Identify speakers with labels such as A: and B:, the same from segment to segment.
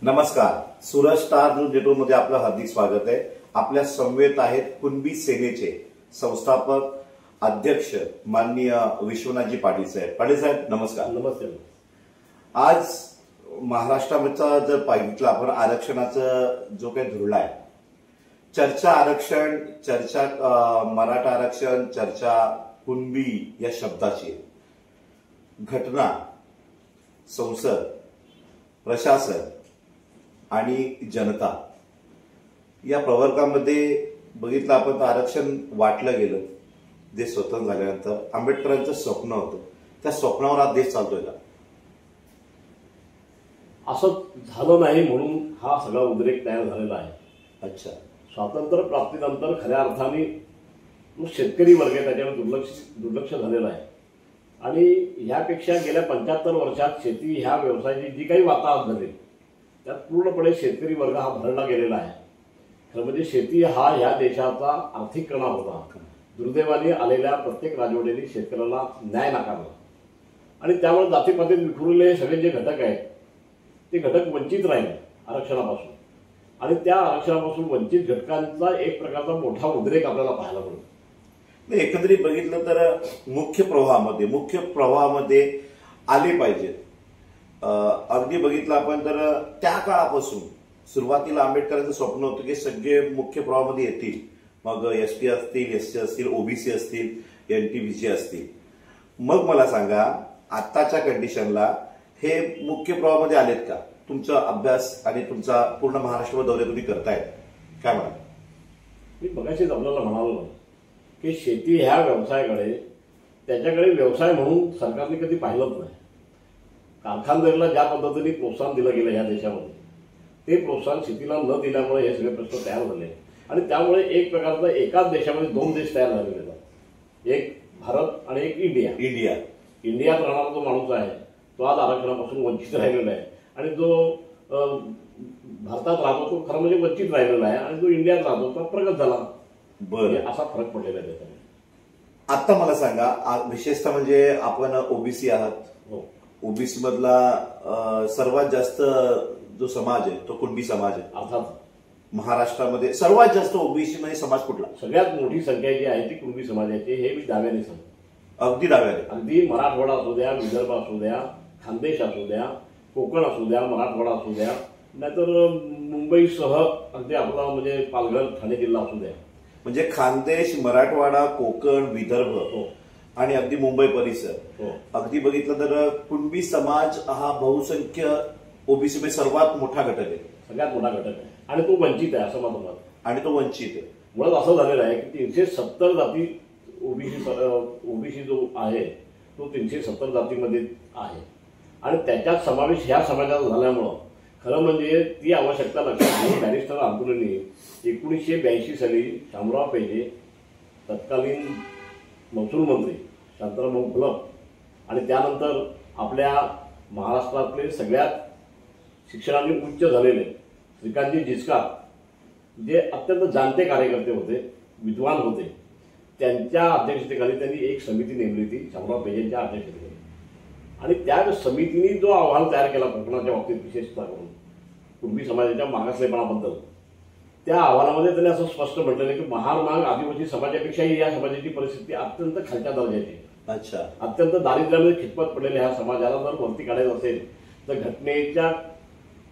A: नमस्कार. Suraj star news नेटवर्कमध्ये आपलं हार्दिक स्वागत आहे. आपल्या समवेत आहेत कुणबी सेनेचे संस्थापक अध्यक्ष माननीय विश्वनाथजी पाटील साहेब. पाटील साहेब नमस्कार.
B: नमस्ते.
A: आज महाराष्ट्राचा जर पाहिलं आपण आरक्षणाचा जो काही धुरळा आहे, चर्चा आरक्षण, चर्चा मराठा आरक्षण, चर्चा कुणबी या शब्दाची घटना, संसद, प्रशासन आणि जनता या प्रवर्गामध्ये बघितलं आपण तर आरक्षण वाटलं गेलं. देश स्वतंत्र झाल्यानंतर आंबेडकरांचं स्वप्न होतं, त्या स्वप्नावर आज देश चालतोय का?
B: असं झालं नाही म्हणून हा सगळा उद्रेक तयार झालेला आहे.
A: अच्छा.
B: स्वातंत्र्य प्राप्तीनंतर खऱ्या अर्थाने शेतकरी वर्ग त्याच्यावर दुर्लक्ष झालेला आहे आणि यापेक्षा गेल्या 75 वर्षात शेती ह्या व्यवसायाची जी काही वाताहत झाली त्यात पूर्णपणे शेतकरी वर्ग हा भरडला गेलेला आहे. खरं म्हणजे शेती हा ह्या देशाचा आर्थिक कणा होता. दुर्दैवाने आलेल्या प्रत्येक राजवटीने शेतकऱ्याला न्याय नाकारला आणि त्यामुळे जातीपातीत विखुरलेले सगळे जे घटक आहेत ते घटक वंचित राहिले आरक्षणापासून आणि त्या आरक्षणापासून वंचित घटकांचा एक प्रकारचा मोठा उद्रेक आपल्याला पाहायला मिळतो.
A: एकंदरीत बघितलं तर मुख्य प्रवाहामध्ये आले पाहिजे. अगदी बघितलं आपण तर त्या काळापासून सुरुवातीला आंबेडकरांचं स्वप्न होतं की सगळे मुख्य प्रवाहामध्ये येतील. मग एसटी असतील, एससी असतील, ओबीसी असतील, एनटीबीसी असतील. मग मला सांगा आत्ताच्या कंडिशनला हे मुख्य प्रवाहामध्ये आलेत का? तुमचा अभ्यास आणि तुमचा पूर्ण महाराष्ट्र दौरे तुम्ही करतायत, काय म्हणा?
B: मी मगाशीच आपल्याला म्हणालो की शेती ह्या व्यवसायाकडे त्याच्याकडे व्यवसाय म्हणून सरकारने कधी पाहिलंच नाही. कारखानदारीला ज्या पद्धतीने प्रोत्साहन दिलं गेलं या देशामध्ये ते प्रोत्साहन शेतीला न दिल्यामुळे हे सगळे प्रश्न तयार झाले आणि त्यामुळे एक प्रकारचा एकाच देशामध्ये दोन देश तयार झालेले आहेत. एक भारत आणि एक इंडिया. इंडियात राहणारा जो माणूस आहे तो आज आरक्षणापासून वंचित राहिलेला आहे आणि जो भारतात राहतो तो खरं म्हणजे वंचित राहिलेला आहे आणि जो इंडियात राहतो तो प्रगत झाला.
A: बरं,
B: असा फरक पडलेला आहे त्याच्यामध्ये.
A: आता मला सांगा विशेषतः म्हणजे आपण ओबीसी आहात.
B: हो.
A: ओबीसी मधला सर्वात जास्त जो समाज आहे तो कुणबी समाज आहे.
B: अर्थात
A: महाराष्ट्रामध्ये सर्वात जास्त ओबीसी मध्ये समाज कुठला?
B: सगळ्यात मोठी संख्या जी आहे ती कुणबी समाजाची. हे मी दाव्याने सांगतो.
A: अगदी डाव्याने.
B: अगदी मराठवाडा असू द्या, विदर्भ असू द्या, खानदेश असू द्या, कोकण असू द्या, मराठवाडा असू द्या, नाहीतर मुंबईसह अगदी आपला म्हणजे पालघर, ठाणे जिल्हा असू द्या.
A: म्हणजे खानदेश, मराठवाडा, कोकण, विदर्भ आणि अगदी मुंबई परिसर. अगदी बघितलं तर कुणबी समाज हा बहुसंख्य ओबीसी मध्ये सर्वात मोठा घटक आहे.
B: सगळ्यात मोठा घटक आहे आणि तो वंचित आहे असं मला वाटतं.
A: आणि तो वंचित आहे.
B: मुळात असं झालेलं आहे की 370 जाती ओबीसी जो आहे तो 370 जातीमध्ये आहे आणि त्याच्यात समावेश ह्या समाजाचा झाल्यामुळं खरं म्हणजे ती आवश्यकता लक्षात घेऊन बॅरिस्टर अंतुलनी 1982 साली शामराव पेजे, तत्कालीन महसूल मंत्री शांताराम फुलक आणि त्यानंतर आपल्या महाराष्ट्रातले सगळ्यात शिक्षणाने उच्च झालेले श्रीकांतजी जिचकार जे अत्यंत जाणते कार्यकर्ते होते, विद्वान होते, त्यांच्या अध्यक्षतेखाली त्यांनी एक समिती नेमली होती शामराव पेजेंच्या अध्यक्षतेखाली आणि त्या समितीने जो अहवाल तयार केला कोकणाच्या बाबतीत विशेषतः करून कुणबी समाजाच्या मागासलेपणाबद्दल त्या अहवालामध्ये त्यांनी असं स्पष्ट म्हटलेलं आहे की महारमाग आदिवासी समाजापेक्षाही या समाजाची परिस्थिती अत्यंत खालच्या दर्जाची.
A: अच्छा.
B: अत्यंत दारिद्र्यामध्ये खितपत पडलेल्या ह्या समाजाला जर वरती काढायचं असेल तर घटनेच्या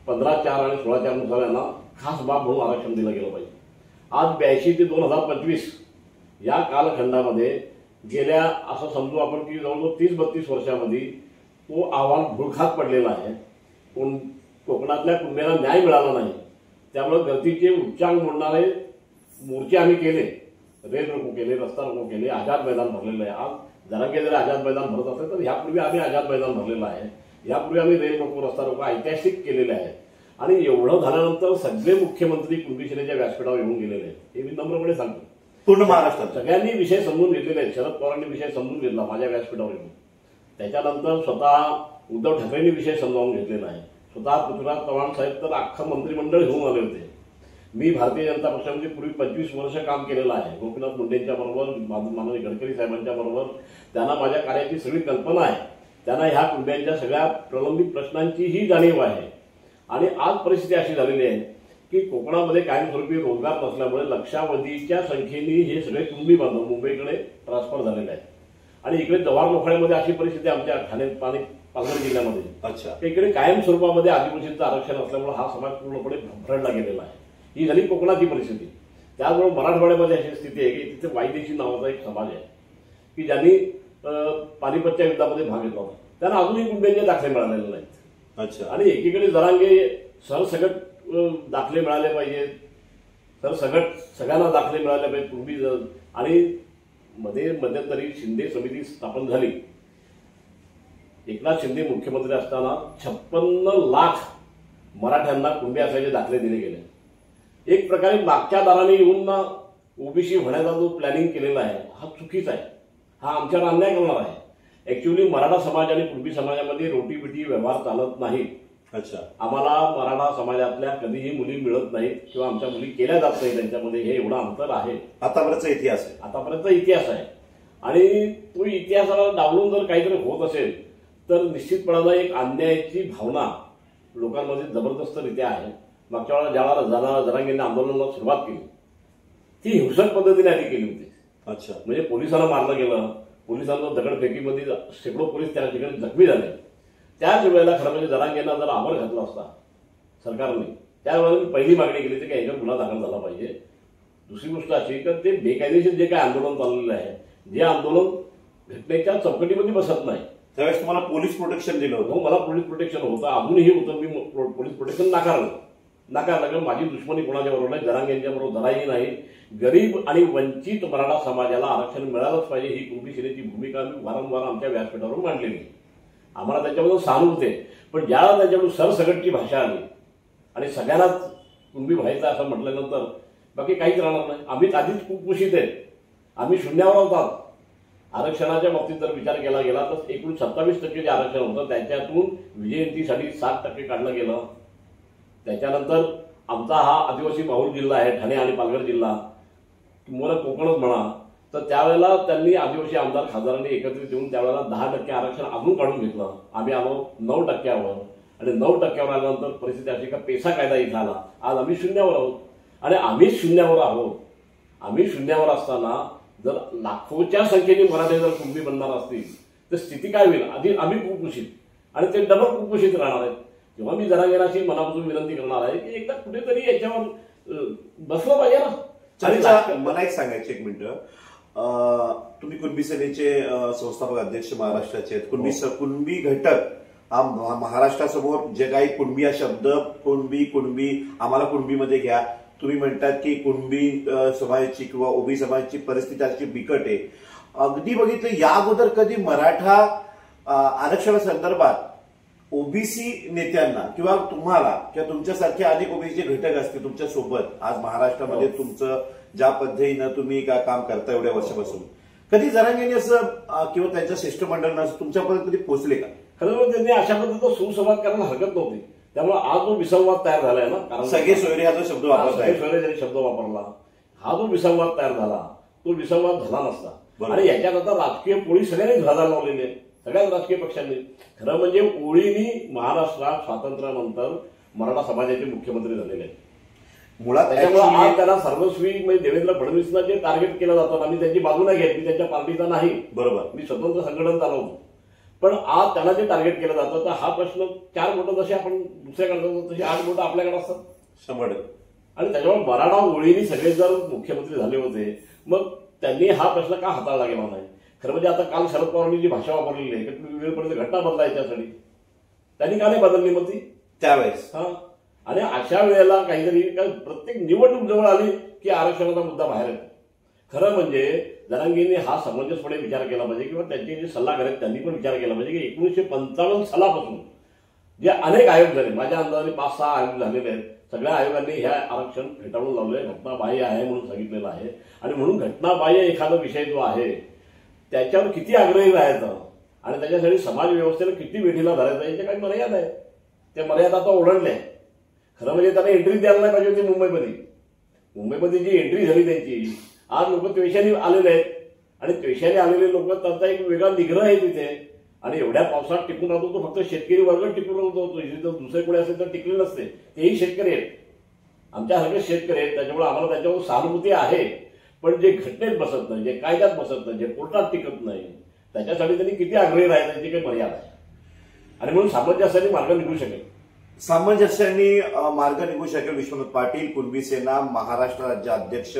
B: 15(4) आणि 16(4) नुसार यांना खास बाब म्हणून आरक्षण दिलं गेलं पाहिजे. आज 82 ते 2025 या कालखंडामध्ये गेल्या असं समजू आपण की जवळजवळ 30-32 वर्षामध्ये तो अहवाल भुळखात पडलेला आहे. कोकणातल्या कुणब्याला न्याय मिळाला नाही. त्यामुळे गर्दीचे उच्चांक मोडणारे मोर्चे आम्ही केले, रेल रोको केले, रस्ता रोको केले, आझाद मैदान भरलेलं आहे. आज जरांगे जरी आझाद मैदान भरत असेल तर यापूर्वी आम्ही आझाद मैदान भरलेलं आहे. यापूर्वी आम्ही रेल रोको, रस्ता रोको ऐतिहासिक केलेले आहे आणि एवढं झाल्यानंतर सगळे मुख्यमंत्री कुणबी सेनेच्या व्यासपीठावर येऊन गेलेले आहेत. हे मी नम्रपणे सांगतो.
A: पूर्ण महाराष्ट्रात
B: सगळ्यांनी विषय समजून घेतलेले आहेत. शरद पवारांनी विषय समजून घेतला माझ्या व्यासपीठावर येऊन. त्याच्यानंतर स्वतः उद्धव ठाकरेंनी विषय समजावून घेतलेला आहे. स्वतः पृथ्वीराज चव्हाण साहेब तर अख्खं मंत्रिमंडळ घेऊन आले होते. मी भारतीय जनता पक्षामध्ये पूर्वी 25 वर्ष काम केलेलं आहे. गोपीनाथ मुंडेंच्या बरोबर, माननीय गडकरी साहेबांच्या बरोबर. त्यांना माझ्या कार्याची सगळी कल्पना आहे. त्यांना ह्या कुणब्यांच्या सगळ्या प्रलंबित प्रश्नांचीही जाणीव आहे आणि आज परिस्थिती अशी झालेली आहे की कोकणामध्ये कायमस्वरूपी रोजगार नसल्यामुळे लक्षावधीच्या संख्येने हे सगळे कुणबी बांधव मुंबईकडे ट्रान्सफर झालेले आहेत. आणि इकडे जव्हार लोखंडेमध्ये अशी परिस्थिती आमच्या ठाणे पालघर जिल्ह्यामध्ये.
A: अच्छा.
B: इकडे कायम स्वरूपामध्ये आदिवासींचं आरक्षण असल्यामुळे हा समाज पूर्णपणे भरडला गेलेला आहे. ही झाली कोकणाची परिस्थिती. त्याचबरोबर मराठवाड्यामध्ये अशी स्थिती आहे की तिथे वायदेशी नावाचा एक समाज आहे की ज्यांनी पानिपतच्या युद्धामध्ये भाग घेतला होता. त्यांना अजूनही कुणब्यांचे दाखले मिळालेले नाहीत.
A: अच्छा.
B: आणि एकीकडे जरांगे सरसगट दाखले मिळाले पाहिजेत, सरसगट सगळ्यांना दाखले मिळाले पाहिजे कुणबी. आणि मध्यंतरी शिंदे समिती स्थापन झाली. एकनाथ शिंदे मुख्यमंत्री असताना 56 लाख मराठ्यांना कुणबी असल्याचे दाखले दिले गेले. एक प्रकारे मागच्या दाराने येऊन ना ओबीसी होण्याचा जो प्लॅनिंग केलेला आहे हा चुकीचा आहे. हा आमच्यावर अन्याय करणार आहे. ऍक्च्युअली मराठा समाज आणि कुणबी समाजामध्ये रोटीबिटी व्यवहार चालत नाही.
A: अच्छा.
B: आम्हाला मराठा समाजातल्या कधीही मुली मिळत नाहीत किंवा आमच्या मुली केल्या जात नाही त्यांच्यामध्ये. हे एवढं अंतर आहे.
A: आतापर्यंतचा इतिहास आहे.
B: आतापर्यंत इतिहास आहे. आणि तो इतिहासाला डावलून जर काहीतरी होत असेल तर निश्चितपणानं एक अन्यायाची भावना लोकांमध्ये जबरदस्तरित्या आहे. मागच्या वेळेला ज्यावेळेला जरांगेंनी आंदोलनाला सुरुवात केली ती हिंसक पद्धतीने आधी केली होती.
A: अच्छा.
B: म्हणजे पोलिसांना मारलं गेलं, पोलिसांना दगडफेकीमध्ये शेकडो पोलीस त्या ठिकाणी जखमी झाले. त्याच वेळेला खरं म्हणजे जरांगेंना जर आवर घातला असता सरकारने त्यावेळेला मी पहिली मागणी केली होती की याच्यावर गुन्हा दाखल झाला पाहिजे. दुसरी गोष्ट अशी की ते बेकायदेशीर जे काय आंदोलन चाललेलं आहे, जे आंदोलन घटनेच्या चौकटीमध्ये बसत नाही,
A: त्यावेळेस तुम्हाला पोलीस प्रोटेक्शन दिलं होतं.
B: मला पोलीस प्रोटेक्शन होतं, अजूनही होतं. मी पोलीस प्रोटेक्शन नाकारलं कारण माझी दुश्मनी कोणाच्या बरोबर नाही, जरांगेंच्या बरोबर जराही नाही. गरीब आणि वंचित मराठा समाजाला आरक्षण मिळालंच पाहिजे ही कुणबी सेनेची भूमिका मी वारंवार आमच्या व्यासपीठावर मांडलेली. आम्हाला त्याच्याबद्दल सहानुभूती आहे. पण ज्याला त्याच्याकडून सरसगटची भाषा आली आणि सगळ्यांनाच कुणबी व्हायचं असं म्हटल्यानंतर बाकी काहीच राहणार नाही. आम्ही आधीच कुपोषित आहेत. आम्ही शून्यावर होतात. आरक्षणाच्या बाबतीत जर विचार केला गेला तर एकूण 27% जे आरक्षण होतं त्याच्यातून विजयंतीसाठी 7% काढलं गेलं. त्याच्यानंतर आमचा हा आदिवासी बहुल जिल्हा आहे ठाणे आणि पालघर जिल्हा, तुम्हाला कोकणच म्हणा, तर त्यावेळेला त्यांनी आदिवासी आमदार खासदारांनी एकत्रित येऊन त्यावेळेला 10% आरक्षण अजून काढून घेतलं. आम्ही आलो 9%वर आणि 9%वर आल्यानंतर परिस्थिती अशी का पेसा कायदा इथं आला. आज आम्ही शून्यावर आहोत आणि आम्हीच शून्यावर आहोत. आम्ही शून्यावर असताना जर लाखोच्या संख्येने मराठी जर कुणबी बनणार असतील तर स्थिती काय होईल. आधी आम्ही कुपोषित आणि ते डबल कुपोषित राहणार आहेत. तेव्हा मी जरांगेंची मनापासून विनंती करणार आहे की एकदा कुठेतरी याच्यावर बसलं पाहिजे ना.
A: मला एक सांगायचं, एक मिनिट. तुम्ही कुणबी सेनेचे संस्थापक अध्यक्ष महाराष्ट्राचे आहेत. कुणबी घटक हा महाराष्ट्रासमोर जे काही कुणबी हा शब्द कुणबी आम्हाला कुणबीमध्ये घ्या. तुम्ही म्हणतात की कुणबी समाजाची किंवा ओबी समाजाची परिस्थिती अशी बिकट आहे. अगदी बघितलं या अगोदर कधी मराठा आरक्षणासंदर्भात ओबीसी नेत्यांना किंवा तुम्हाला किंवा तुमच्यासारखे अनेक ओबीसी घटक असतील तुमच्या सोबत आज महाराष्ट्रामध्ये तुमचं ज्या पद्धतीनं तुम्ही काम करता एवढ्या वर्षापासून, कधी जरांगेंनी असं किंवा त्यांच्या शिष्टमंडळानं तुमच्यापर्यंत कधी पोहोचले का?
B: खरं त्यांनी अशा पद्धतीचा सुसंवाद करायला हरकत नव्हती. त्यामुळे आज जो विसंवाद तयार झालाय ना, कारण
A: सगळे सोयरे हा जो शब्द वापरला,
B: सोयरे शब्द वापरला, हा जो विसंवाद तयार झाला तो विसंवाद झाला नसता. आणि याच्याकरता राजकीय पोळी सगळ्यांनी झाडायला लावलेली आहे, सगळ्याच राजकीय पक्षांनी. खरं म्हणजे ओळीनी महाराष्ट्रात स्वातंत्र्यानंतर मराठा समाजाचे मुख्यमंत्री झालेले आहेत.
A: मुळात
B: त्याच्यामुळे आज त्यांना सर्वस्वी म्हणजे देवेंद्र फडणवीसला जे टार्गेट केलं जातं, आम्ही त्यांची बाजू नाही घेत, मी त्यांच्या पार्टीचा नाही, बरोबर, मी स्वतंत्र संघटन चालवतो. पण आज त्यांना जे टार्गेट केलं जातं तर हा प्रश्न 4 बोटं जसे आपण दुसऱ्याकडे जातो तशी 8 बोटं आपल्याकडे असतात 100%. आणि त्याच्यामुळे मराठा ओळीनी सगळे जर मुख्यमंत्री झाले होते मग त्यांनी हा प्रश्न का हाताळला गेला नाही. खरं म्हणजे आता काल शरद पवारांनी जी भाषा वापरलेली आहे की वेळपर्यंत घटना बदलायच्यासाठी, त्यांनी का नाही बदलली मग ती त्यावेळेस. आणि अशा वेळेला काहीतरी प्रत्येक निवडणूक जवळ आली की आरक्षणाचा मुद्दा बाहेर येतो. खरं म्हणजे जरांगेंनी हा समंजसपणे विचार केला पाहिजे किंवा त्यांचे जे सल्लागार आहेत त्यांनी पण विचार केला पाहिजे की 1955 सालापासून जे अनेक आयोग झाले, माझ्या अंदाजाने 5-6 आयोग झालेले आहेत, सगळ्या आयोगांनी हे आरक्षण फेटाळून लावले, घटनाबाह्य आहे म्हणून सांगितलेलं आहे. आणि म्हणून घटनाबाह्य एखादा विषय जो आहे त्याच्यावर किती आग्रही राहायचं आणि त्याच्यासाठी समाज व्यवस्थेला किती वेठीला धरायचं याच्या काही मर्यादा आहे. त्या मर्यादा आता ओढणल्या. खरं म्हणजे त्यांना एंट्री द्यायला नाही पाहिजे होती मुंबईमध्ये जी एंट्री झाली त्यांची, आज लोक त्वेषाने आलेले आहेत आणि त्वेषाने आलेले लोक त्यांचा एक वेगळा निग्रह आहे तिथे. आणि एवढ्या पावसात टिकून राहतो तो फक्त शेतकरी वर्ग टिकून राहतो. इथे जर दुसरे कोणी असेल तर टिकले नसते. तेही शेतकरी आहेत, आमच्यासारखे शेतकरी आहेत. त्याच्यामुळे आम्हाला त्यांच्यावर सहानुभूती आहे. पण जे घटनेत बसत नाही, जे कायद्यात बसत नाही, जे कोर्टात टिकत नाही, त्याच्यासाठी त्यांनी किती आग्रही राहिले त्याची काही मर्यादा आहे. आणि म्हणून सामंजस्याने मार्ग निघू शकेल.
A: सामंजस्याने मार्ग निघू शकेल. विश्वनाथ पाटील, कुणबी सेना महाराष्ट्र राज्य अध्यक्ष,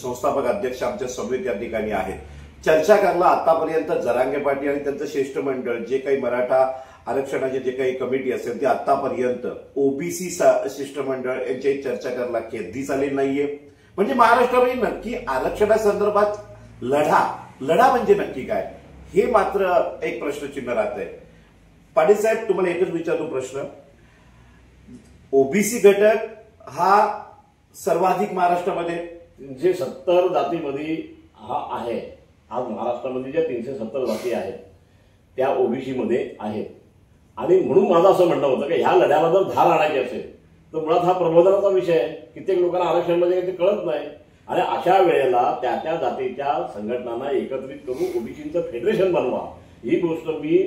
A: संस्थापक अध्यक्ष आमच्या समवेत या ठिकाणी आहेत. चर्चा करायला आतापर्यंत जरांगे पाटील आणि त्यांचं शिष्टमंडळ, जे काही मराठा आरक्षणाचे जे काही कमिटी असेल ते आतापर्यंत ओबीसी शिष्टमंडळ यांच्याही चर्चा करायला कधीच आलेली नाहीये. म्हणजे महाराष्ट्रामध्ये नक्की आरक्षणासंदर्भात लढा म्हणजे नक्की काय, हे मात्र एक प्रश्नचिन्ह राहत आहे. पाटील साहेब, तुम्हाला एकच विचारतो प्रश्न. ओबीसी घटक हा सर्वाधिक महाराष्ट्रामध्ये
B: 370 जातीमध्ये हा आहे. आज महाराष्ट्रामध्ये ज्या 370 जाती आहेत त्या ओबीसी मध्ये आहेत. आणि म्हणून माझं असं म्हणणं होतं की ह्या लढ्याला जर धार आणायची असेल तर मुळात हा प्रबोधनाचा विषय आहे. कित्येक लोकांना आरक्षण म्हणजे ते कळत नाही. आणि अशा वेळेला त्या जातीच्या संघटनांना एकत्रित करून ओबीसीचं फेडरेशन बनवा, ही गोष्ट मी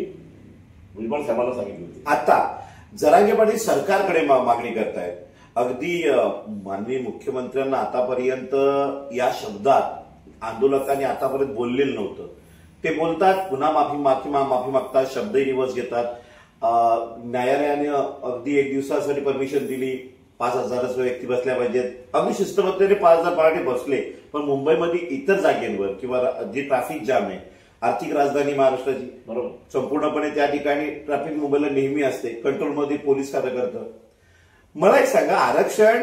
B: भुजबळ साहेबांना सांगितली होती.
A: आता जरांगे पाटील सरकारकडे मागणी करतायत. अगदी माननीय मुख्यमंत्र्यांना आतापर्यंत या शब्दात आंदोलकांनी आतापर्यंत बोललेलं नव्हतं. ते बोलतात, पुन्हा माफी मागतात, शब्दही निवस घेतात. न्यायालयाने अगदी 1 दिवसासाठी परमिशन दिली, 5,000 व्यक्ती बसल्या पाहिजेत. अगदी शिस्तबद्धतेने 5,000 मराठी बसले. पण मुंबईमध्ये इतर जागेंवर किंवा जी ट्रॅफिक जाम आहे, आर्थिक राजधानी महाराष्ट्राची,
B: बरोबर,
A: संपूर्णपणे त्या ठिकाणी ट्रॅफिक मुंबईला नेहमी असते. कंट्रोलमध्ये पोलीस कार्य करतं. मला एक सांगा, आरक्षण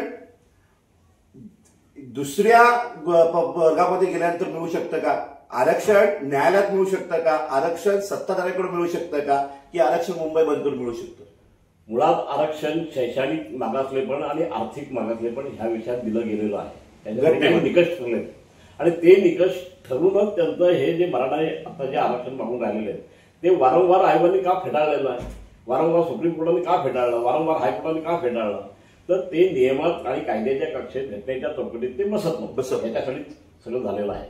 A: दुसऱ्या वर्गामध्ये गेल्यानंतर मिळू शकतं का? आरक्षण न्यायालयात मिळू शकतं का? आरक्षण सत्ताधाऱ्याकडून मिळू शकतं का? की आरक्षण मुंबई बंदून मिळू शकतं?
B: मुळात आरक्षण शैक्षणिक मागासलेपण आणि आर्थिक मागासलेपण ह्या विषयात दिलं गेलेलं आहे. त्याच्यामध्ये निकष ठरले आणि ते निकष ठरूनच त्यांचं हे जे मराठा आता जे आरक्षण मागून राहिलेले आहेत ते वारंवार आयोगाने का फेटाळलेलं आहे, वारंवार सुप्रीम कोर्टाने का फेटाळलं, वारंवार हायकोर्टाने का फेटाळलं, तर ते नियमात आणि कायद्याच्या कक्षेत घटनेच्या चौकटीत ते बसत नव्हतं. याच्यासाठी सगळं झालेलं आहे.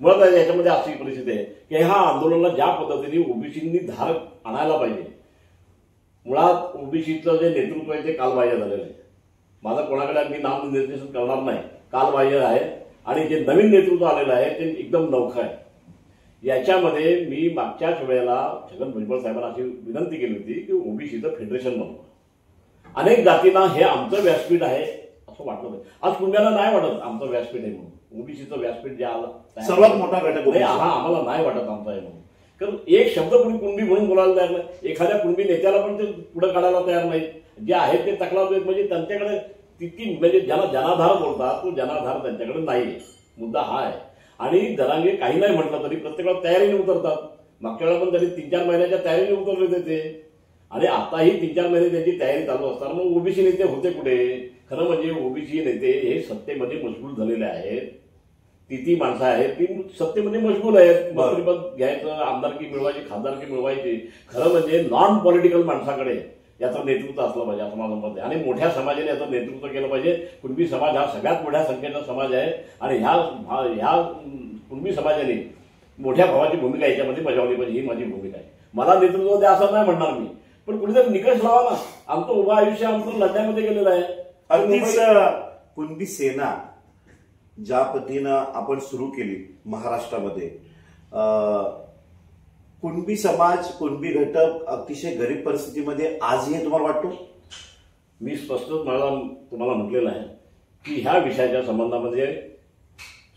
B: मुळात याच्यामध्ये अशी परिस्थिती आहे की ह्या आंदोलनाला ज्या पद्धतीने ओबीसींनी धार आणायला पाहिजे, मुळात ओबीसीचं जे नेतृत्व आहे ते कालबाह्य झालेलं आहे. माझं कोणाकडे अगदी नाम निर्देशन करणार नाही, कालबाह्य आहे. आणि जे नवीन नेतृत्व आलेलं आहे ते एकदम नौखं आहे. याच्यामध्ये मी मागच्याच वेळेला छगन भुजबळ साहेबांना अशी विनंती केली होती की ओबीसीचं फेडरेशन बनवा. अनेक जातींना हे आमचं व्यासपीठ आहे असं वाटलं नाही. आज कुणब्याला नाही वाटत आमचं व्यासपीठ आहे म्हणून. ओबीसीचं व्यासपीठ जे आलं
A: सर्वात मोठा घटक
B: हा आम्हाला नाही वाटत आमचा आहे म्हणून. कारण एक शब्द कोणी कुणबी म्हणून बोलायला तयार नाही. एखाद्या कुणबी नेत्याला पण ते पुढे काढायला तयार नाही. जे आहेत ते तक्रार देत, म्हणजे त्यांच्याकडे तितकी, म्हणजे ज्याला जनाधार बोलतात तो जनाधार त्यांच्याकडे नाही. मुद्दा हा आहे. आणि जरांगे काही नाही म्हटलं तरी प्रत्येक वेळा तयारीने उतरतात. मागच्या वेळेला पण त्यांनी 3-4 महिन्याच्या तयारीने उतरले होते ते. आणि आताही 3-4 महिने त्यांची तयारी चालू असताना मग ओबीसी नेते होते कुठे? खरं म्हणजे ओबीसी नेते हे सत्तेमध्ये मशगूल झालेले आहेत. ती माणसं आहेत ती सत्तेमध्ये मशगूल आहेत. मंत्रीपद घ्यायचं, आमदारकी मिळवायची, खासदारकी मिळवायची. खरं म्हणजे नॉन पॉलिटिकल माणसाकडे याचं नेतृत्व असलं पाहिजे असं माझं मत आहे. आणि मोठ्या समाजाने याचं नेतृत्व केलं पाहिजे. कुणबी समाज हा सगळ्यात मोठ्या संख्येचा समाज आहे. आणि ह्या कुणबी समाजाने मोठ्या भावाची भूमिका याच्यामध्ये बजावली पाहिजे, ही माझी भूमिका आहे. मला नेतृत्व द्या असं नाही म्हणणार मी, पण कुणीतरी निकष लावा ना. आमचं उभं आयुष्य आमचं लढण्यामध्ये गेलेलं आहे.
A: अगदीच कुणबी सेना ज्या पद्धतीनं आपण सुरू केली महाराष्ट्रामध्ये, कुणबी समाज, कुणबी घटक अतिशय गरीब परिस्थितीमध्ये आजही तुम्हाला वाटतो?
B: मी स्पष्ट तुम्हाला म्हटलेलं आहे की ह्या विषयाच्या संबंधामध्ये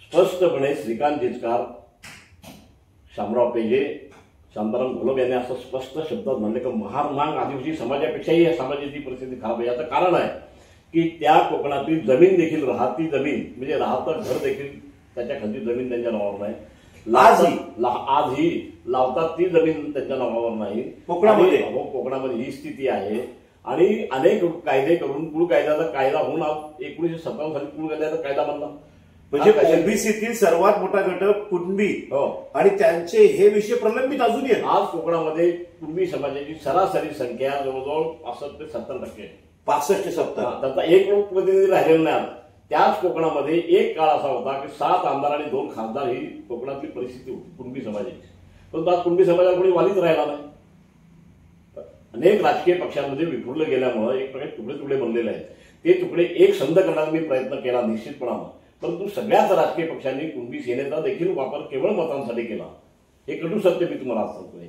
B: स्पष्टपणे श्रीकांत जिचकार, शामराव पेजे, शांताराम घोलप यांनी असं स्पष्ट शब्दात म्हणले की महार आदिवासी समाजापेक्षाही या समाजाची परिस्थिती खराब आहे. याचं कारण आहे की त्या कोकणातील जमीन देखील राहती जमीन, म्हणजे राहतं घर देखील त्याच्या खाली जमीन त्यांच्या नावावर नाही. आजही लावतात ती जमीन त्यांच्या नावावर नाही. कोकणामध्ये ही स्थिती आहे. आणि अनेक कायदे करून कुळ कायद्याचा कायदा होऊन 1957 साली कुळ कायद्याचा कायदा बनला.
A: म्हणजे ओबीसीतील सर्वात मोठा घटक कुणबी, आणि त्यांचे हे विषय प्रलंबित अजूनही आहेत.
B: आज कोकणामध्ये कुणबी समाजाची सरासरी संख्या जवळजवळ 65 ते 70% आहे.
A: 65 ते 70.
B: त्यांचा एक लोकप्रतिनिधी राहिलेला नाही. त्याच कोकणामध्ये एक काळ असा होता की 7 आमदार आणि 2 खासदार ही कोकणातली परिस्थिती होती कुणबी समाजाची. पण आज कुणबी समाजाला कोणी वालीच राहिला नाही. अनेक राजकीय पक्षांमध्ये विखुरले गेल्यामुळे एक प्रकारे तुकडे तुकडे बनलेले आहेत. ते तुकडे एक संध करण्याचा मी प्रयत्न केला निश्चितपणानं, परंतु सगळ्याच राजकीय पक्षांनी कुणबी सेनेचा देखील वापर केवळ मतांसाठी केला. हे कटू सत्य मी तुम्हाला आज सांगतोय.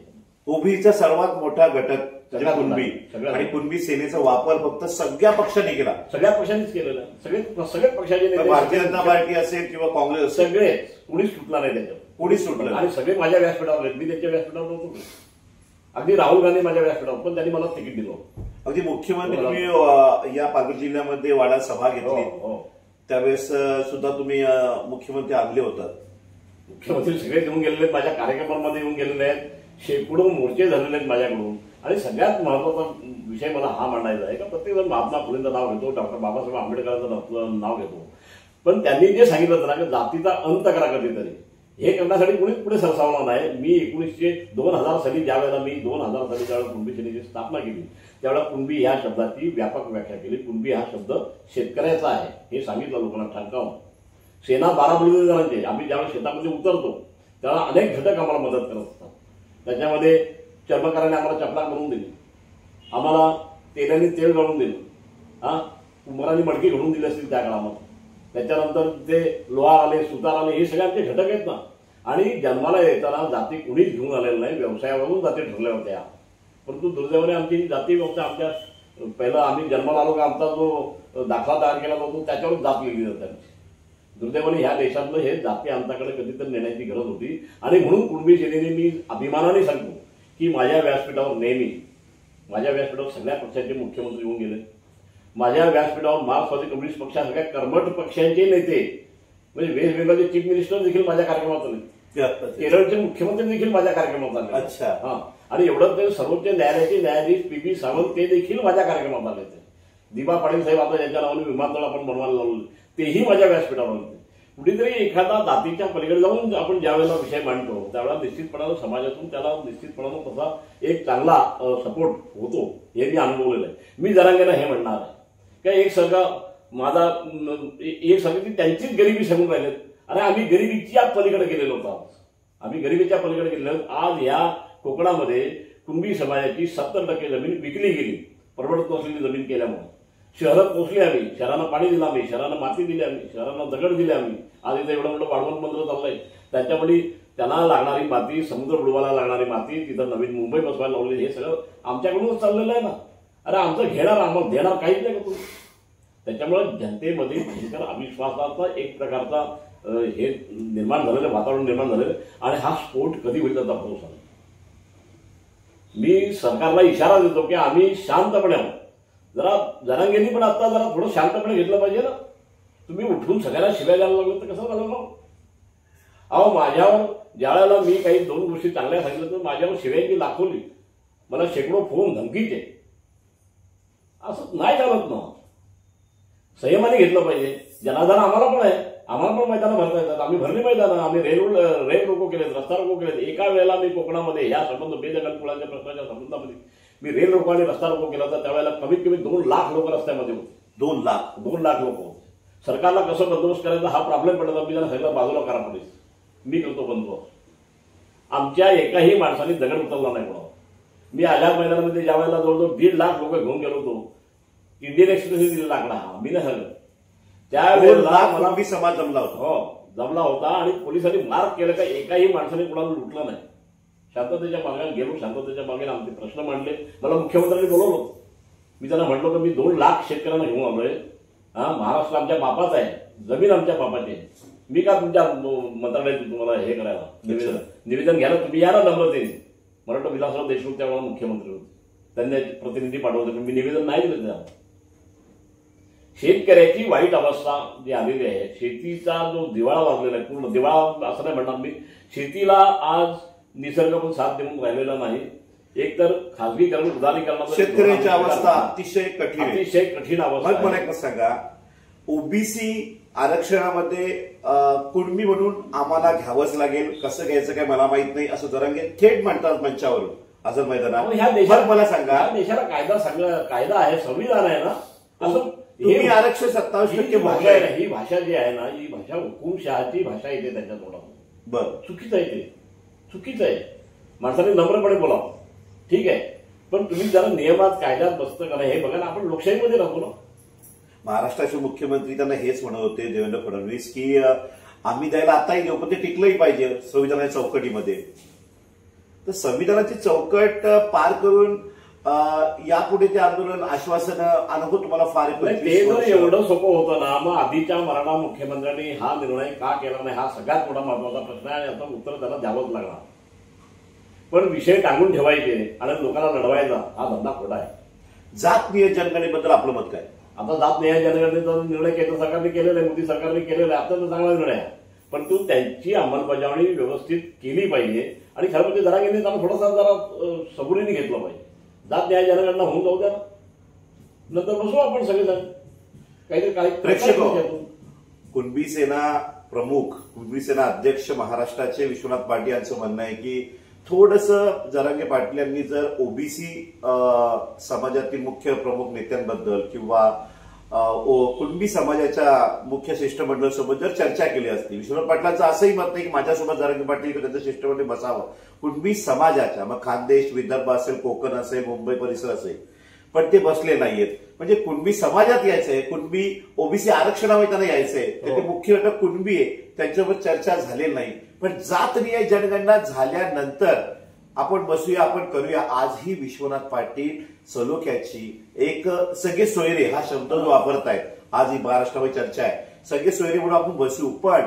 A: ओबीसीचा सर्वात मोठा घटक
B: सगळ्यात
A: कुणबी
B: सगळ्यात
A: आणि कुणबी सेनेचा वापर फक्त सगळ्या पक्षांनी केला.
B: सगळ्या पक्षांनीच केलेला आहे. सगळ्याच पक्षाचे नेते,
A: भारतीय जनता पार्टी असेल किंवा काँग्रेस असेल,
B: सगळे कुणीच सुटला नाही त्याच्यावर.
A: कोणीच सुटलं
B: आणि सगळे माझ्या व्यासपीठावर आहेत. मी त्यांच्या व्यासपीठावर नव्हतो. अगदी राहुल गांधी माझ्या व्यासपीठावर, पण त्यांनी मला तिकीट दिलं.
A: अगदी मुख्यमंत्री तुम्ही या पालघर जिल्ह्यामध्ये वाडा सभा घेतली, त्यावेळेस सुद्धा तुम्ही मुख्यमंत्री आणले होतात.
B: मुख्यमंत्री सगळे येऊन गेलेले आहेत, माझ्या कार्यक्रमामध्ये येऊन गेलेले आहेत, शेकडो मोर्चे झालेले आहेत माझ्याकडून. आणि सगळ्यात महत्वाचा विषय मला हा मांडायचा आहे का प्रत्येकजण महात्मा फुलेंचं नाव घेतो, डॉक्टर बाबासाहेब आंबेडकरांचं नाव घेतो, पण त्यांनी जे सांगितलं ना की जातीचा अंत करा कधीतरी, हे करण्यासाठी कुणीच पुढे सरसावला नाही. मी 2000 साली ज्यावेळेला ज्यावेळेला कुणबी सेनेची स्थापना केली, त्यावेळेला कुणबी ह्या शब्दाची व्यापक व्याख्या केली. कुणबी हा शब्द शेतकऱ्याचा आहे हे सांगितलं लोकांना ठणकावून. सेना 12 बळीजनांचे. आम्ही ज्यावेळेस शेतामध्ये उतरतो त्यावेळेला अनेक घटक आम्हाला मदत करत असतात. त्याच्यामध्ये चर्मकाराने आम्हाला चपला बनवून दिली, आम्हाला तेलाने तेल घालून दिलं, कुंभारांनी मडकी घडून दिली असतील त्या काळामध्ये. त्याच्यानंतर ते लोहार आले, सुतार आले, हे सगळे आमचे घटक आहेत ना. आणि जन्माला येताना जाती कुणीच घेऊन आलेलं नाही, व्यवसायावरून जाती ठरल्या होत्या. परंतु दुर्दैवाने आमची जाती व्यवस्था आमच्या पहिलं आम्ही जन्माला आलो का आमचा जो दाखला तयार केला जातो त्याच्यावर जात लिहिली जाते आमची. दुर्दैवाने ह्या देशातलं हे जाती आमच्याकडे कधीतरी नेण्याची गरज होती. आणि म्हणून कुणबी सेनेने मी अभिमानाने सांगतो की माझ्या व्यासपीठावर सगळ्या पक्षाचे मुख्यमंत्री होऊन गेले. माझ्या व्यासपीठावर मार्क्सवादी कम्युनिस्ट पक्षासारख्या कर्मठ पक्षांचे नेते, म्हणजे वेस्ट बेंगॉलचे चीफ मिनिस्टर देखील माझ्या कार्यक्रमात आले, केरळचे मुख्यमंत्री देखील माझ्या कार्यक्रमात आले.
A: अच्छा.
B: आणि एवढं ते सर्वोच्च न्यायालयाचे न्यायाधीश पी सावंत ते देखील माझ्या कार्यक्रमात आले. दिबा पाटील साहेब आता ज्यांच्या नावाने विमानतळ आपण बनवायला लावलं तेही माझ्या व्यासपीठावर होते. कुठेतरी एखादा जातीच्या पलीकडे जाऊन आपण ज्यावेळेला विषय मांडतो त्यावेळेला निश्चितपणानं समाजातून त्याला निश्चितपणानं तसा एक चांगला सपोर्ट होतो, हे मी अनुभवलेलं आहे. मी जरांगेला हे म्हणणार आहे का एक सगळं त्यांचीच गरिबी सांगून राहिलेत. आणि आम्ही गरिबीच्या पलीकडे गेलेलो होतो. आज या कोकणामध्ये कुणबी समाजाची 70% जमीन विकली गेली, परवडत नसलेली जमीन केल्यामुळे. शहरात पोहोचले आम्ही, शहरांना पाणी दिलं आम्ही, शहरांना माती दिली आम्ही, शहरांना दगड दिले आम्ही. आज इथं एवढं मोठं वाढवण बंदर चाललंय, त्याच्यामध्ये त्यांना लागणारी माती, समुद्र बुडवायला लागणारी माती, तिथं नवीन मुंबई बसवायला लावली, हे सगळं आमच्याकडूनच चाललेलं आहे ना. अरे आमचं घेणार, आम्हाला देणार काहीच नाही का तुम्ही. त्याच्यामुळे जनतेमध्ये भयंकर अविश्वासाचा एक प्रकारचा हे निर्माण झालेलं, वातावरण निर्माण झालेलं. आणि हा स्फोट कधी होईल त्याचा भरोसा नाही. मी सरकारला इशारा देतो की आम्ही शांतपणे आहोत. जरा जरांगेंनी पण आता जरा थोडं शांतपणे घेतलं पाहिजे ना. तुम्ही उठून सगळ्यांना शिव्या द्यायला लागलो तर कसं झालं मग. अहो माझ्यावर ज्यावेळेला मी काही 2 गोष्टी चांगल्या सांगितलं तर माझ्यावर शिव्यांची लाखोली, मला शेकडो फोन धमकीचे. असं नाही चालत ना. संयमाने घेतलं पाहिजे. जनाधार आम्हाला पण आहे, आम्हाला पण मैदानं भरता येतात. आम्ही भरली मैदानं, आम्ही रेल रोको केलेत, रस्ता रोको केलेत. एका वेळेला मी कोकणामध्ये या संबंध बेदखलपुराच्या प्रश्नाच्या संबंधामध्ये मी रेल रोको आणि रस्ता रोको केला होता. त्यावेळेला कमीत कमी 2 लाख लोक रस्त्यामध्ये होते. 2 लाख लोक होते. सरकारला कसं बंदोबस्त करायचा हा प्रॉब्लेम पडला. मी त्यांना सगळं बाजूला करा पोलीस, मी करतो बंदोबस्त. आमच्या एकाही माणसाने दगड उचलला नाही कोणावर. मी आझाद मैदानामध्ये ज्या वेळेला जवळजवळ 1.5 लाख लोक घेऊन गेलो होतो. इंडियन एक्सप्रेसने दिलेला आकडा हा मी नाही सांगत. त्यावेळेला मला
A: समाज जमला होता.
B: जमला होता. आणि पोलिसांनी मार्क केलं का एकाही माणसाने कोणाला लुटलं नाही. शांततेच्या मागेला गेलो, शांततेच्या मागेला आमचे प्रश्न मांडले. मला मुख्यमंत्र्यांनी बोलवलं होतं. मी त्यांना म्हटलं की मी 2 लाख शेतकऱ्यांना घेऊन आलोय. महाराष्ट्र आमच्या बापाचा आहे, जमीन आमच्या बापाची आहे. मी का तुमच्या मंत्रालयात तुम्हाला हे करायला निवेदन घ्यायला तुम्ही या ना नम्रतेने. मला वाटतं विलासराव देशमुख त्यावेळेला मुख्यमंत्री होते, त्यांनी प्रतिनिधी पाठवले, मी निवेदन नाही दिलं त्याला. शेतकऱ्याची वाईट अवस्था जी आलेली आहे, शेतीचा जो दिवाळा वाजलेला आहे, पूर्ण दिवाळा असं नाही म्हणणार मी, शेतीला आज निसर्ग पण साथ देऊन राहिलेला नाही. एकतर खासगीकरण, उदारीकरणाचं
A: शेतकऱ्याची अवस्था अतिशय कठीण
B: अवस्था.
A: मला एक सांगा, ओबीसी आरक्षणामध्ये कुणबी म्हणून आम्हाला घ्यावंच लागेल, कसं घ्यायचं काय मला माहित नाही असं जरांगे थेट म्हणतात मंचावरून आझाद मैदानात.
B: ह्या देशात
A: मला सांगा,
B: देशाला कायदा आहे, संविधान आहे ना. असं
A: हे आरक्षण 27%
B: भाषा आहे ना, ही भाषा जी आहे ना, ही भाषा हुकुमशहाची भाषा येते त्यांच्या तोंडातून.
A: बरं,
B: चुकीचं आहे ते, चुकीचं आहे. माणसाने नम्रपणे बोलावं, ठीक आहे. पण तुम्ही जरा नियमात कायद्यात बसतं का नाही हे बघा ना. आपण लोकशाहीमध्ये राहतो ना.
A: महाराष्ट्राचे मुख्यमंत्री त्यांना हेच म्हणत होते देवेंद्र फडणवीस की आम्ही द्यायला आताही देऊ पण ते टिकलंही पाहिजे संविधानाच्या चौकटीमध्ये. तर संविधानाची चौकट पार करून यापुढे ते आंदोलन आश्वासन अनुभव तुम्हाला फार
B: ते जर एवढं सोपं होतं ना मग आधीच्या मराठा मुख्यमंत्र्यांनी हा निर्णय का केला नाही हा सगळ्यात मोठा महत्वाचा प्रश्न आहे आणि याचं उत्तर त्याला द्यावंच लागणार. पण विषय टांगून ठेवायचे आणि लोकांना लढवायचा हा धंदा खोटा आहे.
A: जात नियम जनगणनेबद्दल आपलं मत काय?
B: आता जात नियम जनगणनेचा निर्णय केंद्र सरकारने केलेला आहे, मोदी सरकारने केलेला आहे. आता चांगला निर्णय आहे पण तू त्यांची अंमलबजावणी व्यवस्थित केली पाहिजे. आणि खरं म्हणजे जरांगेंनी त्याला थोडासा जरा सबुरीने घेतलं पाहिजे. जात न्याय जनगणना होऊन जाऊ द्या नंतर बसू आपण सगळेजण काहीतरी काही
A: प्रेक्षक. कुणबी सेना प्रमुख कुणबी सेना अध्यक्ष महाराष्ट्राचे विश्वनाथ पाटील यांचं म्हणणं आहे की थोडंसं जरांगे पाटील यांनी जर ओबीसी समाजातील मुख्य प्रमुख नेत्यांबद्दल किंवा कुणबी समाजाच्या मुख्य शिष्टमंडळासोबत जर चर्चा केली असती. विश्वनाथ पाटलांचं असंही मत नाही की माझ्यासोबत जरांगे पाटील किंवा त्यांचं शिष्टमंडळ बसावं. कुणबी समाजाच्या मग खानदेश विदर्भ असेल कोकण असेल मुंबई परिसर असेल पण ते बसले नाहीयेत. म्हणजे कुणबी समाजात यायचंय कुणबी ओबीसी आरक्षणामध्ये त्यांना यायचंय तर ते मुख्य घटक कुणबी आहे त्यांच्यावर चर्चा झालेली नाही. पण जात निहाय जनगणना झाल्यानंतर आपण बसूया आपण करूया. आजही विश्वनाथ पाटील सलोख्याची एक सगळे सोयरे हा शब्द जो वापरतायत आज ही महाराष्ट्रामध्ये चर्चा आहे. सगळे सोयरे म्हणून आपण बसू पण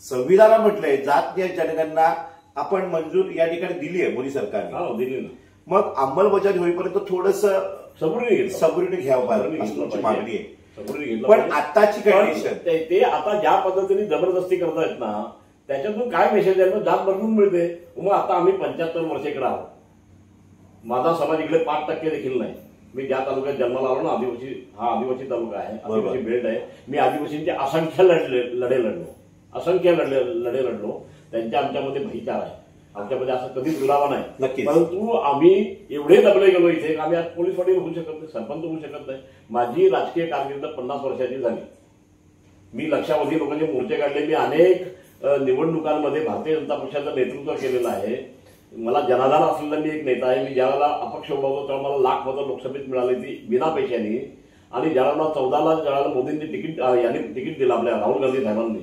A: संविधानात म्हटलंय जात निहाय जनगणना आपण मंजूर या ठिकाणी दिली आहे मोदी सरकारने. मग अंमलबजावणी होईपर्यंत थोडंसं सबुरीने घ्यावं पाहिजे मागणी आहे. पण आताची कंडिशन
B: ते आता ज्या पद्धतीने जबरदस्ती करतायत ना त्याच्यातून काय मेसेज आहे ना जात बदलून मिळते. मग आता आम्ही 75 वर्षाकडे आहोत. माझा समाज इकडे 5% देखील नाही. मी ज्या तालुक्यात जन्माला आलो ना आदिवासी हा आदिवासी तालुका आहे आदिवासी बेल्ट आहे. मी आदिवासींचे असंख्य लढे लढलो. त्यांच्या आमच्यामध्ये भाईचारा आहे. आमच्यामध्ये असं कधीच दुरावा नाही. परंतु आम्ही एवढे दबले गेलो इथे आम्ही आज पोलीस पाटील होऊ शकत नाही सरपंच होऊ शकत नाही. माझी राजकीय कारकीर्द 50 वर्षाची झाली. मी लक्षावधी लोकांचे मोर्चे काढले. मी अनेक निवडणुकांमध्ये भारतीय जनता पक्षाचं नेतृत्व केलेलं आहे. मला जनाधार असलेला मी एक नेता आहे. मी ज्यावेळेला अपक्ष उभा होतो तेव्हा मला 1,00,000 मतं लोकसभेत मिळाली ती बिना पैशांनी. आणि ज्यावेळेला 14ला ज्यावेळेला मोदींनी तिकीट दिलं आपल्या राहुल गांधी साहेबांनी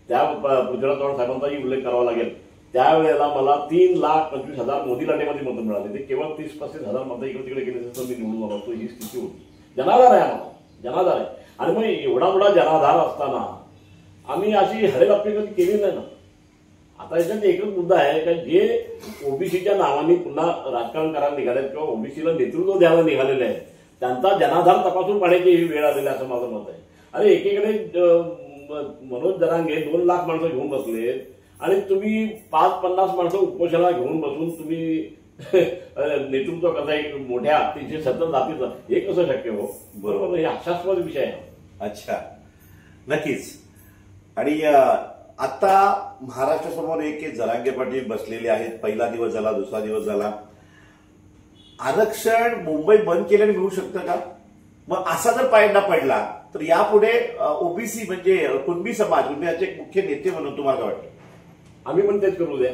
B: त्या पृथ्वीराज चव्हाण साहेबांचाही उल्लेख करावा लागेल. त्यावेळेला मला 3,25,000 मोदी लाटेमध्ये मतं मिळाली. ते केवळ 30-35 हजार मतं इकडे तिकडे केले तर मी निवडून आलो असतो. ही स्थिती होती. जनाधार आहे आम्हाला जनाधार आहे. आणि मग एवढा मोठा जनाधार असताना आम्ही अशी हडेलपी कधी केली नाही ना. आता याच्यात एकच मुद्दा आहे का जे ओबीसीच्या नावाने पुन्हा राजकारण करायला निघाले किंवा ओबीसीला नेतृत्व द्यायला निघालेले आहेत त्यांचा जनाधार तपासून पाडण्याची ही वेळ आलेली असं माझं मत आहे. अरे एकीकडे मनोज जरांगे 2 लाख माणसं घेऊन बसलेत आणि तुम्ही 5-50 माणसं उपोषणाला घेऊन बसून तुम्ही नेतृत्व करता एक मोठ्या 370 जातीचं हे कसं शक्य हो? बरोबर हे हास्यास्पद विषय आहे.
A: अच्छा नक्कीच. आणि आता महाराष्ट्रासमोर एक जरांगे पाटील बसलेले आहेत. पहिला दिवस झाला दुसरा दिवस झाला. आरक्षण मुंबई बंद केल्याने मिळू शकतं का? मग असा जर पायंडा पडला तर यापुढे ओबीसी म्हणजे कुणबी समाज कुणबीचे एक मुख्य नेते म्हणून तुम्हाला काय वाटतं?
B: आम्ही पण तेच करू द्या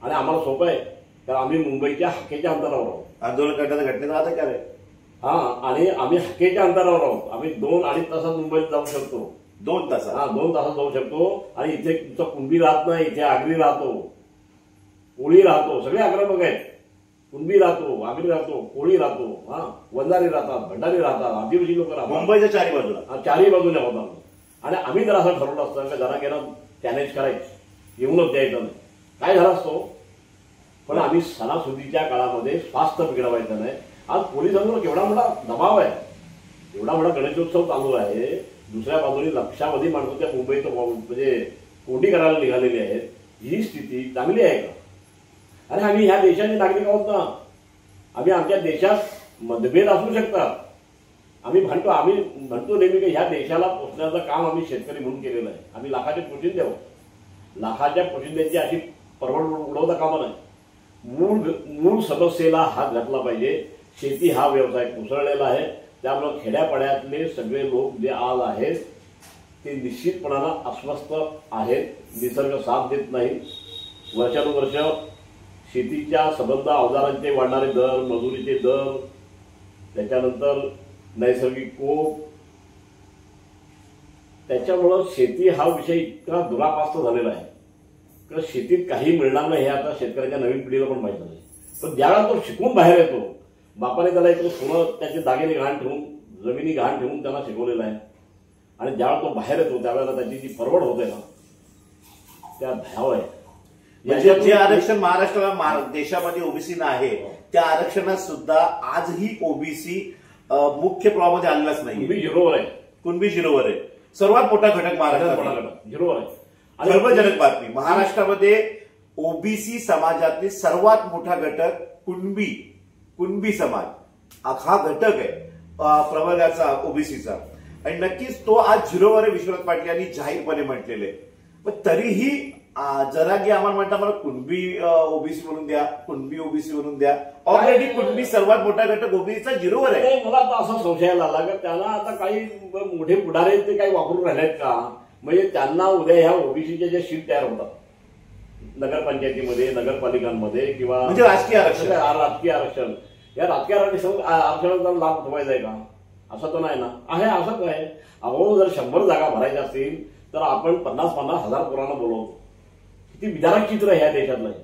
B: आणि आम्हाला सोपं आहे कारण आम्ही मुंबईच्या हक्केच्या अंतरावर आहोत.
A: आंदोलन करण्याच्या घटनेचा आता काय
B: आणि आम्ही हक्केच्या अंतरावर आहोत. आम्ही 2-2.5 तासात मुंबईत जाऊ शकतो.
A: 2 तासात
B: 2 तासात जाऊ शकतो. आणि इथे तुमचा कुणबी राहत नाही. इथे आगरी राहतो कोळी राहतो सगळे आक्रमक आहेत. कुणबी राहतो आगरी राहतो कोळी राहतो वंजारी राहतात भंडारी राहतात आदिवासी लोक राहतात.
A: मुंबईच्या चारही
B: बाजूला होतात. आणि आम्ही जर असं ठरवलं असतं का जरा गेला मॅनेज करायचं येऊनच द्यायचं नाही काय झालं असतो. पण आम्ही सणासुदीच्या काळामध्ये स्वास्थ्य बिघडवायचं नाही. आज पोलिसांवर केवढा मोठा दबाव आहे. एवढा मोठा गणेशोत्सव चालू आहे. दुसऱ्या बाजूने लक्षावधी माणसं त्या मुंबईत म्हणजे कोंडी करायला निघालेली आहेत. ही स्थिती चांगली आहे का? आणि आम्ही ह्या देशाचे नागरिक आहोत ना. आम्ही आमच्या देशात मतभेद असू शकतात. आम्ही म्हणतो नेहमी की ह्या देशाला पोचण्याचं काम आम्ही शेतकरी म्हणून केलेलं आहे. आम्ही लाखाचे पोषण द्यावं. लाखाच्या पोशिंद्याची अशी परवड उडवता कामा नाही. मूळ समस्येला हात घातला पाहिजे. शेती हा व्यवसाय कोसळलेला आहे. त्यामुळे खेड्यापाड्यातले सगळे लोक जे आज आहेत ते निश्चितपणानं अस्वस्थ आहेत. निसर्ग साथ देत नाही. वर्षानुवर्ष शेतीच्या संबंध अवजारांचे वाढणारे दर, मजुरीचे दर, त्याच्यानंतर नैसर्गिक कोप, त्याच्यामुळं शेती हा विषय इतका दुरापास्त झालेला आहे तर शेतीत काही मिळणार नाही हे आता शेतकऱ्याच्या नवीन पिढीला पण माहित नाही. पण ज्यावेळेला तो शिकून बाहेर येतो, बापाने त्याला एक सोनं त्याचे दागिने गहाण ठेवून, जमिनी गहाण ठेवून त्याला शिकवलेलं आहे, आणि ज्यावेळेला तो बाहेर येतो त्यावेळेला त्याची जी परवड होते ना त्या भयाव आहे.
A: म्हणजे जे आरक्षण महाराष्ट्राला देशामध्ये ओबीसीना आहे त्या आरक्षणात सुद्धा आजही ओबीसी मुख्य प्रवाहामध्ये आलेलाच नाही.
B: कुणबी झिरोवर आहे.
A: कुणबी झिरोवर आहे. सर्वात मोठा घटक महाराष्ट्रात
B: झिरोवर आहे.
A: गर्वजनक बातमी, महाराष्ट्रामध्ये ओबीसी समाजातील सर्वात मोठा घटक कुणबी समाज हा घटक आहे प्रवर्गाचा ओबीसीचा, आणि नक्कीच तो आज झिरोवर आहे विश्वनाथ पाटील यांनी जाहीरपणे म्हटलेले. पण तरीही जरा की आम्हाला म्हणता मला कुणबी ओबीसी म्हणून द्या, कुणबी ओबीसी म्हणून द्या. ऑलरेडी कुणबी सर्वात मोठा घटक ओबीसीचा झिरोवर आहे.
B: मला आता असा संशय आला की त्याला आता काही मोठे पुढारे ते काही वापरून राहिलेत का, म्हणजे त्यांना उद्या ह्या ओबीसीच्या ज्या सीट तयार होतात नगरपंचायतीमध्ये, नगरपालिकांमध्ये किंवा
A: म्हणजे राजकीय आरक्षण,
B: या राजकीय आरक्षणाचा लाभ उठवायचा आहे का, असं तर नाही ना. आहे असं काय, अहो जर 100 जागा भरायच्या असतील तर आपण 50-50 हजार पोरांना बोलवतो. किती विदारक चित्र ह्या देशातलं आहे.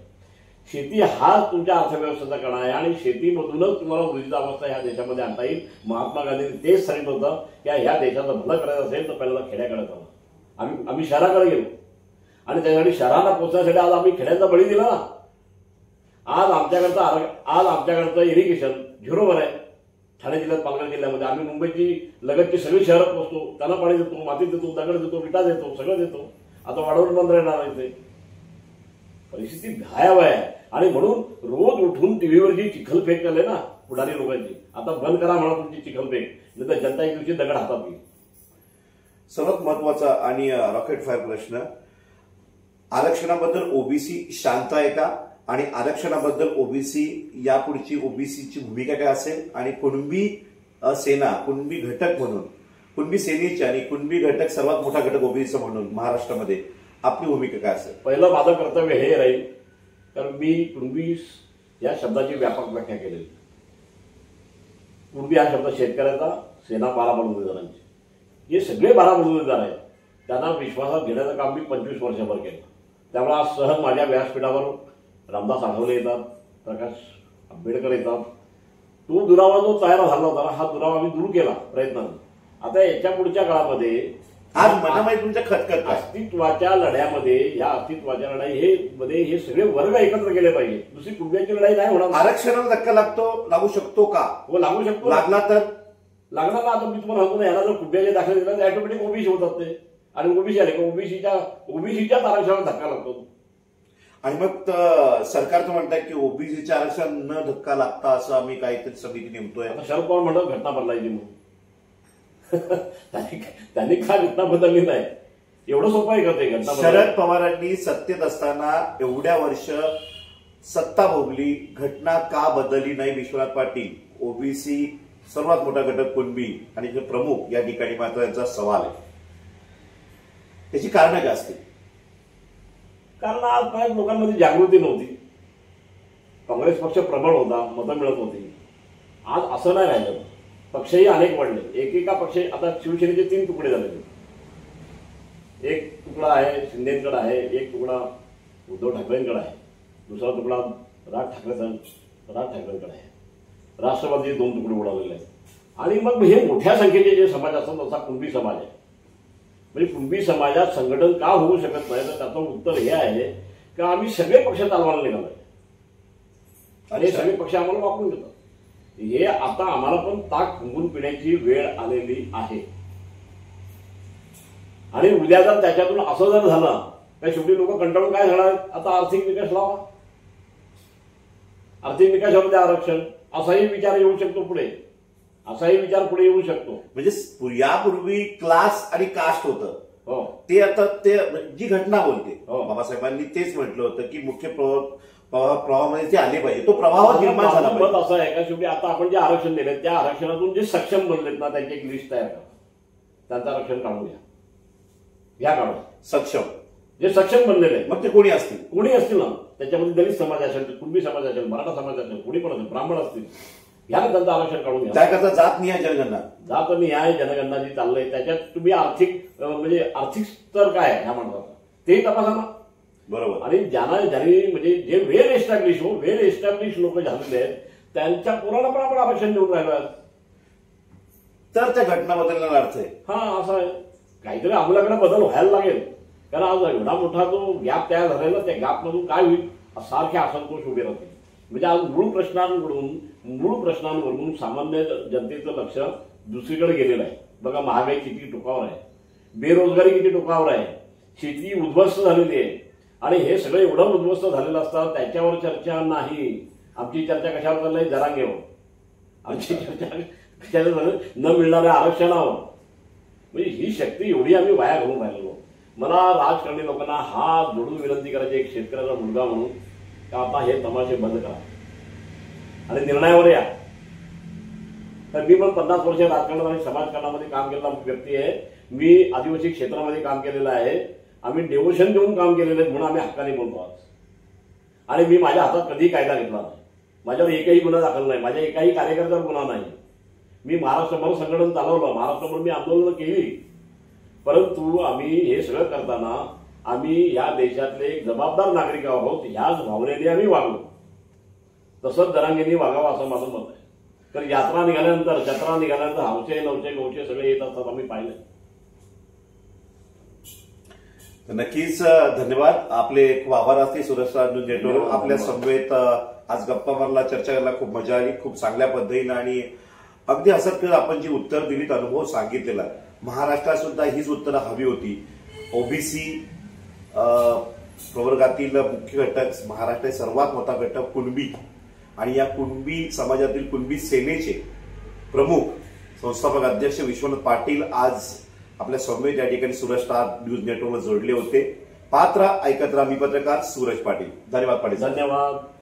B: शेती हा तुमच्या अर्थव्यवस्थेचा कणा आहे आणि शेतीमधूनच तुम्हाला वृद्धीचा अवस्था ह्या देशामध्ये आणता येईल. महात्मा गांधींनी तेच सांगितलं होतं की ह्या देशाचं भलं करायचं असेल तर पहिल्यांदा खेड्याकडे जावं. आम्ही शहराकडे गेलो आणि त्यासाठी शहराला पोहोचण्यासाठी आज आम्ही खेड्यांचा बळी दिला ना. आज आमच्याकडचं इरिगेशन झिरोवर आहे. ठाणे जिल्ह्यात, पालघर जिल्ह्यामध्ये आम्ही मुंबईची लगतची सगळी शहरं पोहोचतो, त्यांना पाणी देतो, माती देतो, दगड देतो, विटा देतो, सगळं देतो. आता वाढवून बंद राहणार इथे. परिस्थिती भयावह आहे आणि म्हणून रोज उठून टीव्हीवर जी चिखलफेक केली ना पुढारी लोकांची, आता बंद करा म्हणा तुमची चिखलफेक, नाही तर जनता एक दिवशी दगड हातात घेईल.
A: सर्वात महत्वाचा आणि रॉकेट फायर प्रश्न, आरक्षणाबद्दल ओबीसी शांत आहे का, आणि आरक्षणाबद्दल ओबीसी यापुढची ओबीसीची भूमिका काय असेल, आणि कुणबी सेना, कुणबी घटक म्हणून, कुणबी सेनेची आणि कुणबी घटक सर्वात मोठा घटक ओबीसीचा म्हणून महाराष्ट्रामध्ये आपली भूमिका काय असेल?
B: पहिलं माझं कर्तव्य हे राहील, कारण मी कुणबी या शब्दाची व्यापक व्याख्या केलेली. कुणबी हा शब्द शेतकऱ्याचा, सेना 12 बलुतेदारांची, हे सगळे 12 बलुतेदार आहेत, त्यांना विश्वासात घेण्याचं काम मी 25 वर्षभर केलं. त्यामुळे आज सहज माझ्या व्यासपीठावर रामदास आठवले येतात, प्रकाश आंबेडकर येतात. तो दुरावा जो तयार झाला होता हा दुरावा आम्ही दूर केला प्रयत्नाने. आता याच्या पुढच्या काळामध्ये
A: आज मनामध्ये तुमच्या खतखत
B: अस्तित्वाच्या लढ्यामध्ये, या अस्तित्वाच्या लढाई हे सगळे वर्ग एकत्र केले पाहिजे. दुसरी कुणब्याची लढाई नाही होणार.
A: आरक्षणाला धक्का लागू शकतो का?
B: हो, लागू शकतो.
A: लागला तर
B: लागणार ना. आता मी तुम्हाला सांगतो ना, याला जर कुणब्याचे दाखले दिला तर ऑटोमॅटिक ओबीसी होतात ते, आणि ओबीसी आले का ओबीसीच्याच आरक्षणाला धक्का लागतो. आणि
A: मग सरकारचं म्हणताय की ओबीसीच्या आरक्षण न धक्का लागता असं आम्ही काहीतरी समिती नेमतोय.
B: आता शरद पवार म्हणतात घटना बदलायची म्हणून. त्यांनी का घटना बदलली नाही, एवढं सोपं आहे का ते घटना?
A: शरद पवारांनी सत्तेत असताना एवढ्या वर्ष सत्ता भोगली, घटना का बदलली नाही? विश्वनाथ पाटील, ओबीसी सर्वात मोठा घटक कुणबी आणि जे प्रमुख या ठिकाणी मात्र यांचा सवाल आहे. त्याची कारणं काय असतील?
B: कारण आज काही लोकांमध्ये जागृती नव्हती. काँग्रेस पक्ष प्रबळ होता, मतं मिळत होती. आज असं नाही राहिलं. पक्षही अनेक वाढले. एकेका पक्ष, आता शिवसेनेचे 3 तुकडे झाले. एक तुकडा आहे शिंदेकडे आहे, एक तुकडा उद्धव ठाकरेंकडे आहे, दुसरा तुकडा राज ठाकरेंकडे आहे. राष्ट्रवादी 2 तुकडे उडालेले आहेत. आणि मग हे मोठ्या संख्येचे जे समाज असतात तसा कुणबी समाज आहे. म्हणजे कुणबी समाजात संघटन का होऊ शकत नाही, तर त्याचं उत्तर हे आहे की आम्ही सगळे पक्ष चालवायला निघालोय आणि सगळे पक्ष आम्हाला वापरून घेतात. हे आता आम्हाला पण ताक फुंकून पिण्याची वेळ आलेली आहे. आणि उद्या जर त्याच्यातून असं जर झालं तर शेवटी लोक कंटाळून काय झालं, आता आर्थिक विकास लावा, आर्थिक विकासामध्ये आरक्षण, असाही विचार येऊ शकतो पुढे, असाही विचार पुढे येऊ शकतो.
A: म्हणजे यापूर्वी क्लास आणि कास्ट होतं.
B: हो,
A: ते आता ते जी घटना बोलते, बाबासाहेबांनी तेच म्हटलं होतं की मुख्य प्रवाहामध्ये ते आले पाहिजे, तो प्रवाह निर्माण झाला पाहिजे.
B: असं आहे का शेवटी आता आपण जे आरक्षण दिले त्या आरक्षणातून जे सक्षम बनलेत ना त्यांची एक लिस्ट तयार करा, त्यांचं आरक्षण काढून घ्या काढून.
A: सक्षम
B: जे सक्षम बनलेले
A: मग ते कोणी असतील
B: ना त्याच्यामध्ये दलित समाज असेल, कुणबी समाज असेल, मराठा समाज असेल, कोणी पण असेल, ब्राह्मण असतील, घ्या त्यांचं आरक्षण काढून घ्या.
A: त्याकरता जातनिहाय जनगणना,
B: जातनिहाय जनगणना जी चाललंय त्याच्यात तुम्ही आर्थिक स्तर काय आहे ह्या म्हणतात तेही तपासा ना.
A: बरोबर.
B: आणि ज्यांनी म्हणजे जे वेल एस्टॅब्लिश लोक झालेले आहेत त्यांच्या पोराला पण आपण आरक्षण देऊन राहिलो आहे.
A: तर त्या घटना बदलण्याला अर्थ आहे.
B: हा असं आहे, काहीतरी आम्हाला बदल व्हायला लागेल. कारण आज एवढा मोठा जो गॅप तयार झालेला त्या गॅपमधून काय होईल सारखे असंतोष उभे राहतील. म्हणजे आज मूळ प्रश्नांवरून सामान्य जनतेचं लक्ष दुसरीकडे गेलेलं आहे. बघा, महागाई किती टोकावर आहे, बेरोजगारी किती टोकावर आहे, शेती उद्ध्वस्त झालेली आहे. आणि हे सगळं एवढं उद्ध्वस्त झालेलं असतं त्याच्यावर चर्चा नाही. आमची चर्चा कशावर चालली? जरांगेवर. आमची चर्चा कशाला झालं? न मिळणाऱ्या आरक्षणावर. म्हणजे ही शक्ती एवढी आम्ही वाया घालून राहिलो. मला राजकारणी लोकांना हात जोडून विनंती करायची, एक शेतकऱ्याचा मुलगा म्हणून, का आता हे तमाशे बंद करा आणि निर्णयावर या. तर मी पण 50 वर्ष राजकारणात आणि समाजकारणामध्ये काम केलेला व्यक्ती आहे. मी आदिवासी क्षेत्रामध्ये काम केलेलं आहे. आम्ही डेव्होशन देऊन काम केलेलं आहे म्हणून आम्ही हक्काने बोलतो आज. आणि मी माझ्या हातात कधीही कायदा घेतला नाही. माझ्यावर एकही गुन्हा दाखल नाही, माझ्या एकाही कार्यकर्त्यावर गुन्हा नाही. मी महाराष्ट्रभर संघटन चालवलं, महाराष्ट्रभर मी आंदोलनं केली. परंतु आम्ही हे सगळं करताना आम्ही या देशातले एक जबाबदार नागरिक आहोत, ह्याच भावनेने आम्ही वागलो. तसंच जरांगेंनी वागावं असं माझं मत आहे. तर यात्रा निघाल्यानंतर, जत्रा निघाल्यानंतर हौचे नवचे गवचे सगळे येत असतात, आम्ही पाहिलं.
A: नक्कीच धन्यवाद. आपले खूप आभार असते सुरेश नेटवर्क. आपल्या समवेत आज गप्पा मारला, चर्चा करायला खूप मजा आली, खूप चांगल्या पद्धतीनं आणि अगदी हसत खेळत आपण जी उत्तर दिलीत, अनुभव सांगितलेला. महाराष्ट्रात सुद्धा हीच उत्तरं हवी होती. ओबीसी प्रवर्गातील मुख्य घटक महाराष्ट्राचे सर्वात मोठा घटक कुणबी, आणि या कुणबी समाजातील कुणबी सेनेचे प्रमुख संस्थापक अध्यक्ष विश्वनाथ पाटील आज आपल्या समवेत या ठिकाणी सूरज स्टार न्यूज नेटवर्कला जोडले होते. पात्र ऐकत राहा. मी पत्रकार सूरज पाटील. धन्यवाद पाटील.
B: धन्यवाद.